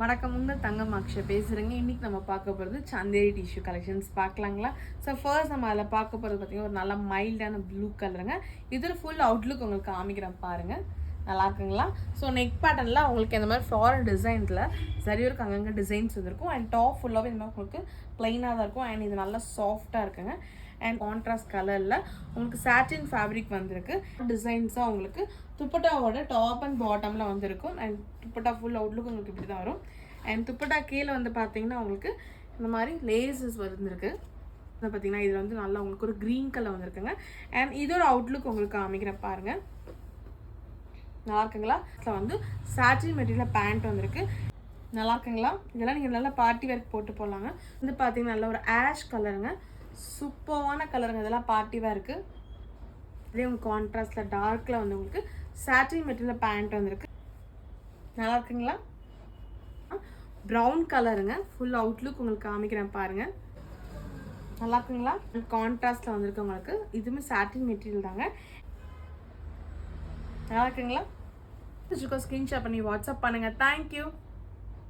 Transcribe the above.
வணக்கம், உங்கள் தங்கம் அக்ஷயா பேசுகிறேங்க. இன்றைக்கி நம்ம பார்க்க போகிறது சந்தேரி டிஷ்யூ கலெக்ஷன்ஸ் பார்க்கலாங்களா. ஸோ ஃபர்ஸ்ட் நம்ம அதில் பார்க்க போகிறது பார்த்திங்கன்னா ஒரு நல்ல மைல்டான ப்ளூ கலருங்க. இதில் ஃபுல் அவுட்லுக் உங்களுக்கு காமிக்கிறேன் பாருங்கள், நல்லா இருக்குங்களா. ஸோ நெக் பேட்டர்னில் உங்களுக்கு இந்த மாதிரி ஃப்ளாரல் டிசைனில் சரி வரைக்கும் அங்கங்கே டிசைன்ஸ் வந்துருக்கும். அண்ட் டாப் ஃபுல்லாகவே இந்த மாதிரி உங்களுக்கு ப்ளைனாக தான் இருக்கும். அண்ட் இது நல்லா சாஃப்டாக இருக்குங்க. அண்ட் கான்ட்ராஸ்ட் கலரில் உங்களுக்கு சாட்டின் ஃபேப்ரிக் வந்திருக்கு. டிசைன்ஸாக உங்களுக்கு துப்பட்டாவோட டாப் அண்ட் பாட்டமில் வந்துருக்கும். அண்ட் துப்பட்டா ஃபுல் அவுட்லுக் உங்களுக்கு இப்படி தான் வரும். அண்ட் துப்பட்டா கீழே வந்து பார்த்தீங்கன்னா உங்களுக்கு இந்த மாதிரி லேசஸ் வந்துருக்கு. பார்த்தீங்கன்னா இதில் வந்து நல்லா உங்களுக்கு ஒரு க்ரீன் கலர் வந்துருக்குங்க. அண்ட் இதோட அவுட்லுக் உங்களுக்கு காமிக்கிறேன் பாருங்கள், நல்லா இருக்குங்களா. இதில் வந்து சாட்டின் மெட்டீரியல் பேண்ட் வந்திருக்கு, நல்லா இருக்குங்களா. இதெல்லாம் நீங்கள் நல்லா பார்ட்டி வேர்க்கு போட்டு போடலாங்க. வந்து பார்த்தீங்கன்னா நல்ல ஒரு ஆஷ் கலருங்க, சூப்பரான கலருங்க. இதெல்லாம் பார்ட்டி வேர்க்கு. இதே உங்களுக்கு கான்ட்ராஸ்டில் டார்க்கில் வந்து உங்களுக்கு சாட்டின் மெட்டீரியல் பேண்ட் வந்திருக்கு, நல்லா இருக்குங்களா. ப்ரௌன் கலருங்க, ஃபுல் அவுட்லுக் உங்களுக்கு காமிக்கிறேன் பாருங்கள், நல்லா இருக்குங்களா. கான்ட்ராஸ்டில் வந்திருக்கு உங்களுக்கு. இதுவுமே சாட்டின் மெட்டீரியல் தாங்க, நல்லா இருக்குங்களா. ஸ்க்ரீன்ஷாட் பண்ணி வாட்ஸ்அப் பண்ணுங்கள். தேங்க்யூ.